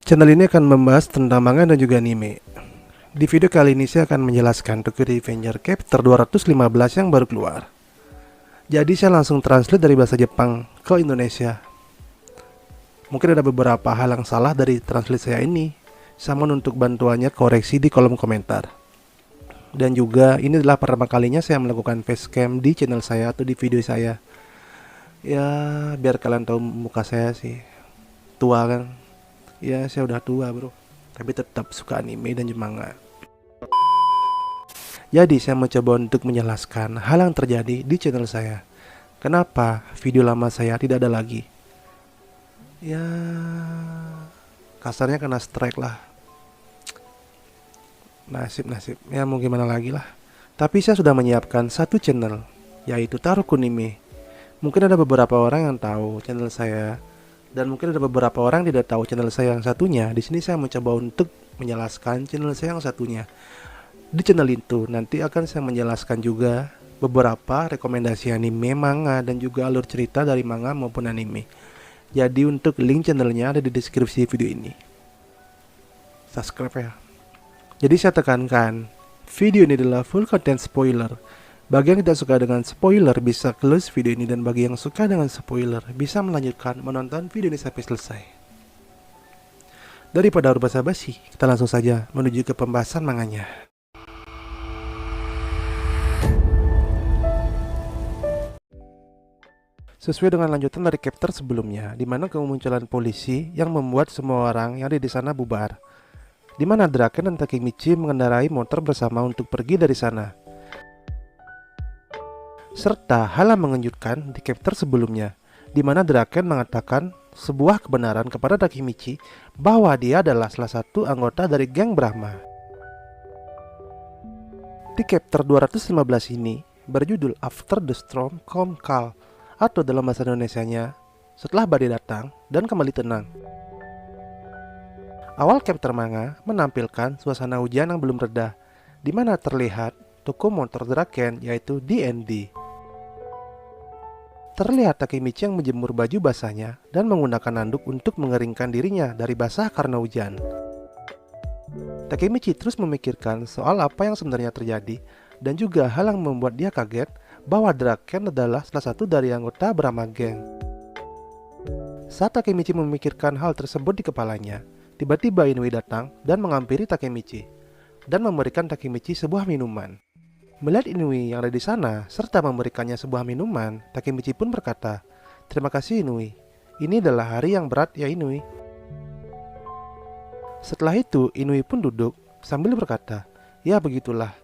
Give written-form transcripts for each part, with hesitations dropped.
Channel ini akan membahas tentang manga dan juga anime. Di video kali ini saya akan menjelaskan Tokyo Revenger Chapter 215 yang baru keluar. Jadi saya langsung translate dari bahasa Jepang ke Indonesia. Mungkin ada beberapa hal yang salah dari translate saya ini. Saya mohon untuk bantuannya koreksi di kolom komentar. Dan juga ini adalah pertama kalinya saya melakukan facecam di channel saya atau di video saya. Ya biar kalian tahu muka saya sih. Tua kan. Ya saya udah tua bro, tapi tetap suka anime dan manga. Jadi saya mencoba untuk menjelaskan hal yang terjadi di channel saya. Kenapa video lama saya tidak ada lagi. Ya kasarnya kena strike lah. Nasib ya mau gimana lagi lah. Tapi saya sudah menyiapkan satu channel, yaitu Taro Kunime. Mungkin ada beberapa orang yang tahu channel saya, dan mungkin ada beberapa orang yang tidak tahu channel saya yang satunya. Di sini saya mencoba untuk menjelaskan channel saya yang satunya. Di channel itu nanti akan saya menjelaskan juga beberapa rekomendasi anime, manga, dan juga alur cerita dari manga maupun anime. Jadi untuk link channelnya ada di deskripsi video ini. Subscribe ya. Jadi saya tekankan, video ini adalah full content spoiler. Bagi yang tidak suka dengan spoiler bisa close video ini, dan bagi yang suka dengan spoiler bisa melanjutkan menonton video ini sampai selesai. Daripada basa-basi, kita langsung saja menuju ke pembahasan manganya. Sesuai dengan lanjutan dari chapter sebelumnya, di mana kemunculan polisi yang membuat semua orang yang ada di sana bubar. Di mana Draken dan Takemichi mengendarai motor bersama untuk pergi dari sana. Serta hal yang mengejutkan di chapter sebelumnya, di mana Draken mengatakan sebuah kebenaran kepada Takemichi bahwa dia adalah salah satu anggota dari geng Brahma. Di chapter 215 ini berjudul After the Storm Come Calm, atau dalam bahasa Indonesianya setelah badai datang dan kembali tenang. Awal chapter manga menampilkan suasana hujan yang belum reda, di mana terlihat toko motor Draken yaitu DND. Terlihat Takemichi yang menjemur baju basahnya dan menggunakan anduk untuk mengeringkan dirinya dari basah karena hujan. Takemichi terus memikirkan soal apa yang sebenarnya terjadi, dan juga hal yang membuat dia kaget bahwa Draken adalah salah satu dari anggota Brahma Gang. Saat Takemichi memikirkan hal tersebut di kepalanya, tiba-tiba Inui datang dan menghampiri Takemichi dan memberikan Takemichi sebuah minuman. Melihat Inui yang ada di sana serta memberikannya sebuah minuman, Takemichi pun berkata, "Terima kasih Inui, ini adalah hari yang berat ya Inui." Setelah itu Inui pun duduk sambil berkata, "Ya begitulah,"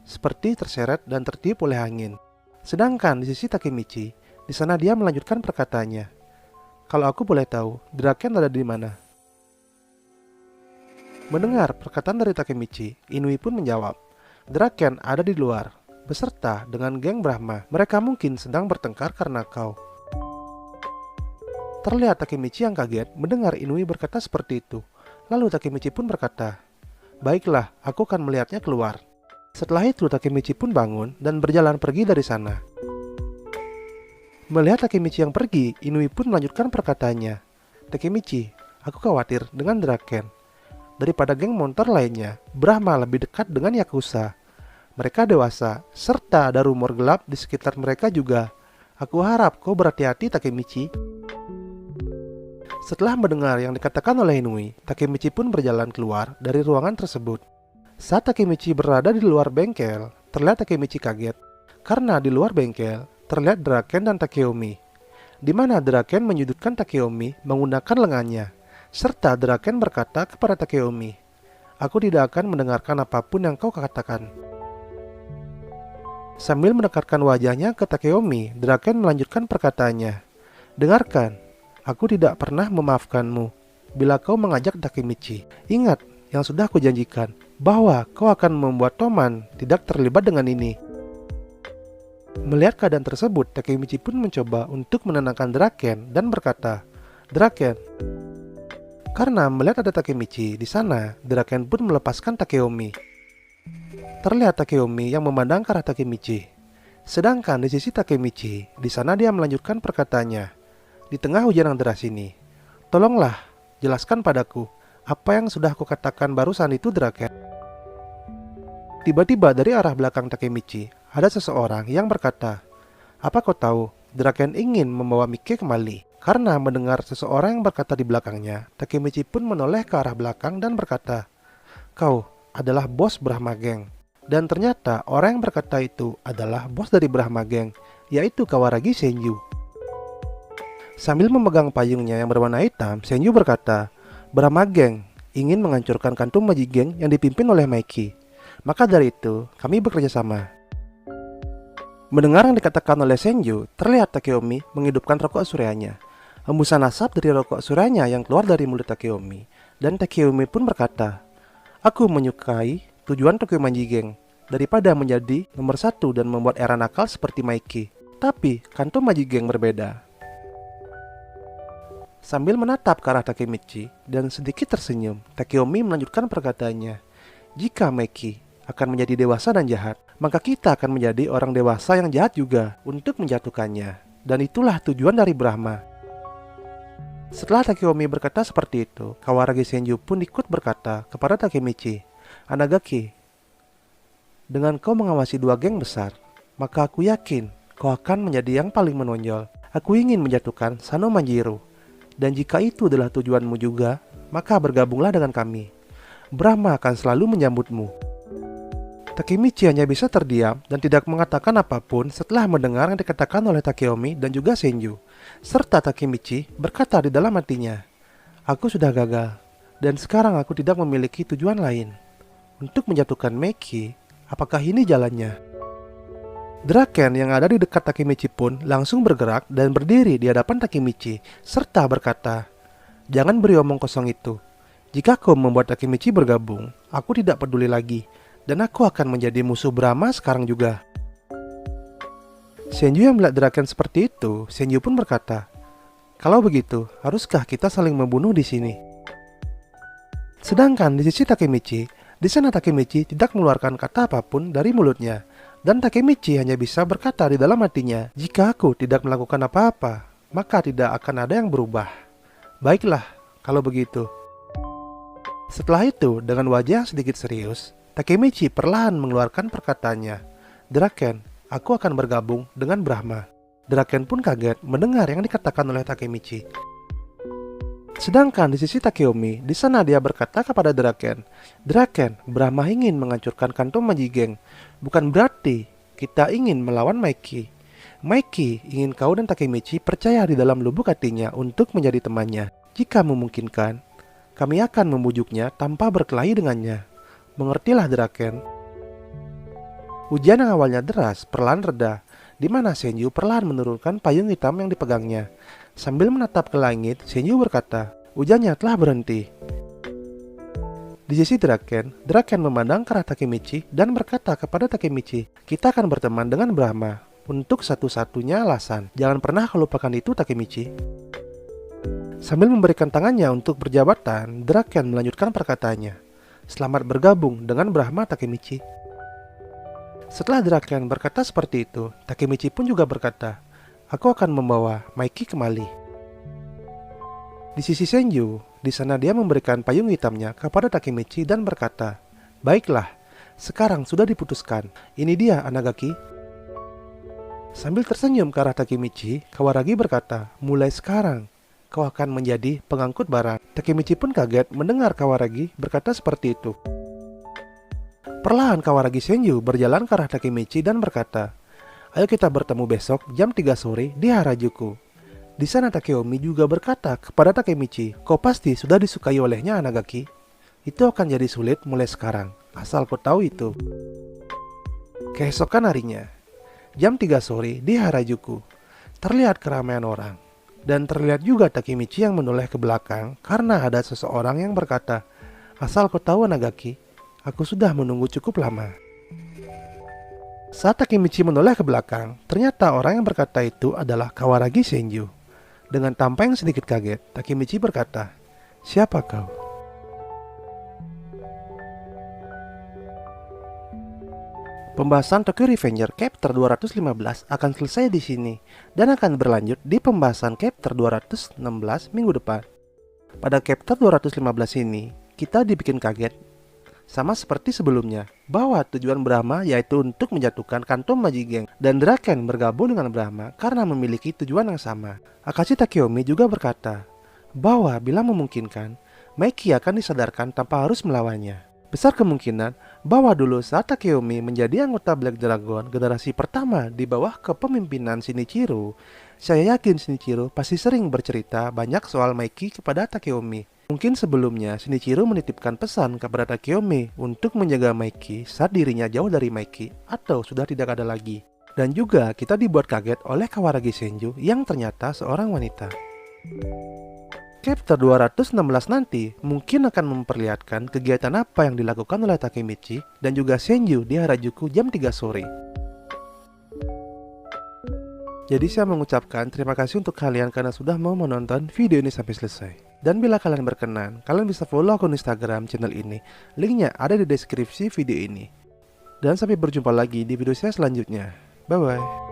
seperti terseret dan tertiup oleh angin. Sedangkan di sisi Takemichi, di sana dia melanjutkan perkataannya, "Kalau aku boleh tahu, Draken ada di mana?" Mendengar perkataan dari Takemichi, Inui pun menjawab, "Draken ada di luar, beserta dengan geng Brahma. Mereka mungkin sedang bertengkar karena kau." Terlihat Takemichi yang kaget mendengar Inui berkata seperti itu. Lalu Takemichi pun berkata, "Baiklah, aku akan melihatnya keluar." Setelah itu Takemichi pun bangun dan berjalan pergi dari sana. Melihat Takemichi yang pergi, Inui pun melanjutkan perkataannya, "Takemichi, aku khawatir dengan Draken. Daripada geng motor lainnya, Brahma lebih dekat dengan Yakuza. Mereka dewasa, serta ada rumor gelap di sekitar mereka juga. Aku harap kau berhati-hati Takemichi." Setelah mendengar yang dikatakan oleh Inui, Takemichi pun berjalan keluar dari ruangan tersebut. Saat Takemichi berada di luar bengkel, terlihat Takemichi kaget karena di luar bengkel terlihat Draken dan Takeomi, di mana Draken menyudutkan Takeomi menggunakan lengannya. Serta Draken berkata kepada Takeomi, "Aku tidak akan mendengarkan apapun yang kau katakan." Sambil mendekatkan wajahnya ke Takeomi, Draken melanjutkan perkataannya, "Dengarkan, aku tidak pernah memaafkanmu bila kau mengajak Takemichi. Ingat yang sudah aku janjikan, bahwa kau akan membuat Toman tidak terlibat dengan ini." Melihat keadaan tersebut, Takemichi pun mencoba untuk menenangkan Draken dan berkata, "Draken." Karena melihat ada Takemichi di sana, Draken pun melepaskan Takeomi. Terlihat Takeomi yang memandang ke arah Takemichi. Sedangkan di sisi Takemichi, di sana dia melanjutkan perkataannya, "Di tengah hujan yang deras ini, tolonglah jelaskan padaku Apa yang sudah aku katakan barusan itu, Draken? Tiba-tiba dari arah belakang Takemichi, ada seseorang yang berkata, "Apa kau tahu, Draken ingin membawa Mike kembali." Karena mendengar seseorang yang berkata di belakangnya, Takemichi pun menoleh ke arah belakang dan berkata, "Kau adalah bos Brahma Gang." Dan ternyata orang yang berkata itu adalah bos dari Brahma Gang, yaitu Kawaragi Senju. Sambil memegang payungnya yang berwarna hitam, Senju berkata, "Brahma Gang ingin menghancurkan kantung Maji Gang yang dipimpin oleh Mikey. Maka dari itu, kami bekerja sama." Mendengar yang dikatakan oleh Senju, terlihat Takeomi menghidupkan rokok suryanya. Hembusan asap dari rokok suryanya yang keluar dari mulut Takeomi, dan Takeomi pun berkata, "Aku menyukai tujuan Tokyo Manji Gang daripada menjadi nomor satu dan membuat era nakal seperti Mikey. Tapi kantung Maji Gang berbeda." Sambil menatap ke arah Takemichi dan sedikit tersenyum, Takeomi melanjutkan perkataannya, "Jika Mikey akan menjadi dewasa dan jahat, maka kita akan menjadi orang dewasa yang jahat juga untuk menjatuhkannya. Dan itulah tujuan dari Brahma." Setelah Takeomi berkata seperti itu, Kawaragi Senju pun ikut berkata kepada Takemichi, "Anagaki, dengan kau mengawasi dua geng besar, maka aku yakin kau akan menjadi yang paling menonjol. Aku ingin menjatuhkan Sano Manjiro. Dan jika itu adalah tujuanmu juga, maka bergabunglah dengan kami. Brahma akan selalu menyambutmu." Takemichi hanya bisa terdiam dan tidak mengatakan apapun setelah mendengar yang dikatakan oleh Takeomi dan juga Senju. Serta Takemichi berkata di dalam hatinya, "Aku sudah gagal, dan sekarang aku tidak memiliki tujuan lain. Untuk menjatuhkan Meki, apakah ini jalannya?" Draken yang ada di dekat Takemichi pun langsung bergerak dan berdiri di hadapan Takemichi, serta berkata, "Jangan beri omong kosong itu. Jika kau membuat Takemichi bergabung, aku tidak peduli lagi, dan aku akan menjadi musuh Brahma sekarang juga." Senju yang melihat Draken seperti itu, Senju pun berkata, "Kalau begitu, haruskah kita saling membunuh di sini?" Sedangkan di sisi Takemichi, di sana Takemichi tidak mengeluarkan kata apapun dari mulutnya, dan Takemichi hanya bisa berkata di dalam hatinya, "Jika aku tidak melakukan apa-apa, maka tidak akan ada yang berubah. Baiklah, kalau begitu." Setelah itu, dengan wajah yang sedikit serius, Takemichi perlahan mengeluarkan perkataannya, "Draken, aku akan bergabung dengan Brahma." Draken pun kaget mendengar yang dikatakan oleh Takemichi. Sedangkan di sisi Takeomi, di sana dia berkata kepada Draken, "Draken, Brahma ingin menghancurkan kantung Maji Gang. Bukan berarti kita ingin melawan Mikey. Mikey ingin kau dan Takemichi percaya di dalam lubuk hatinya untuk menjadi temannya. Jika memungkinkan, kami akan membujuknya tanpa berkelahi dengannya. Mengertilah, Draken." Hujan yang awalnya deras perlahan reda, di mana Senju perlahan menurunkan payung hitam yang dipegangnya. Sambil menatap ke langit, Senju berkata, "Hujannya telah berhenti." Di sisi Draken, Draken memandang ke arah Takemichi dan berkata kepada Takemichi, "Kita akan berteman dengan Brahma untuk satu-satunya alasan. Jangan pernah kau lupakan itu, Takemichi." Sambil memberikan tangannya untuk berjabatan, Draken melanjutkan perkataannya, "Selamat bergabung dengan Brahma, Takemichi." Setelah Draken berkata seperti itu, Takemichi pun juga berkata, "Aku akan membawa Mikey kembali." Di sisi Senju, di sana dia memberikan payung hitamnya kepada Takemichi dan berkata, "Baiklah, sekarang sudah diputuskan. Ini dia, Anagaki." Sambil tersenyum ke arah Takemichi, Kawaragi berkata, "Mulai sekarang, kau akan menjadi pengangkut barang." Takemichi pun kaget mendengar Kawaragi berkata seperti itu. Perlahan Kawaragi Senju berjalan ke arah Takemichi dan berkata, "Ayo kita bertemu besok jam 3 sore di Harajuku." Di sana Takeomi juga berkata kepada Takemichi, "Kau pasti sudah disukai olehnya, Anagaki. Itu akan jadi sulit mulai sekarang, asal kau tahu itu." Keesokan harinya, jam 3 sore di Harajuku, terlihat keramaian orang. Dan terlihat juga Takemichi yang menoleh ke belakang karena ada seseorang yang berkata, "Asal kau tahu, Anagaki, aku sudah menunggu cukup lama." Saat Takemichi menoleh ke belakang, ternyata orang yang berkata itu adalah Kawaragi Senju. Dengan tampang yang sedikit kaget, Takemichi berkata, "Siapa kau?" Pembahasan Tokyo Revenger Chapter 215 akan selesai di sini dan akan berlanjut di pembahasan Chapter 216 minggu depan. Pada chapter 215 ini, kita dibikin kaget. Sama seperti sebelumnya, bahwa tujuan Brahma yaitu untuk menjatuhkan kantung Majigeng dan Draken bergabung dengan Brahma karena memiliki tujuan yang sama. Akashi Takeomi juga berkata bahwa bila memungkinkan, Maiki akan disadarkan tanpa harus melawannya. Besar kemungkinan bahwa dulu saat Takeomi menjadi anggota Black Dragon generasi pertama di bawah kepemimpinan Shinichiro, saya yakin Shinichiro pasti sering bercerita banyak soal Maiki kepada Takeomi. Mungkin sebelumnya Shinichiro menitipkan pesan kepada Takeomi untuk menjaga Maiki saat dirinya jauh dari Maiki atau sudah tidak ada lagi. Dan juga kita dibuat kaget oleh Kawaragi Senju yang ternyata seorang wanita. Chapter 216 nanti mungkin akan memperlihatkan kegiatan apa yang dilakukan oleh Takemichi dan juga Senju di Harajuku jam 3 sore. Jadi saya mengucapkan terima kasih untuk kalian karena sudah mau menonton video ini sampai selesai. Dan bila kalian berkenan, kalian bisa follow akun Instagram channel ini. Linknya ada di deskripsi video ini. Dan sampai berjumpa lagi di video saya selanjutnya. Bye bye.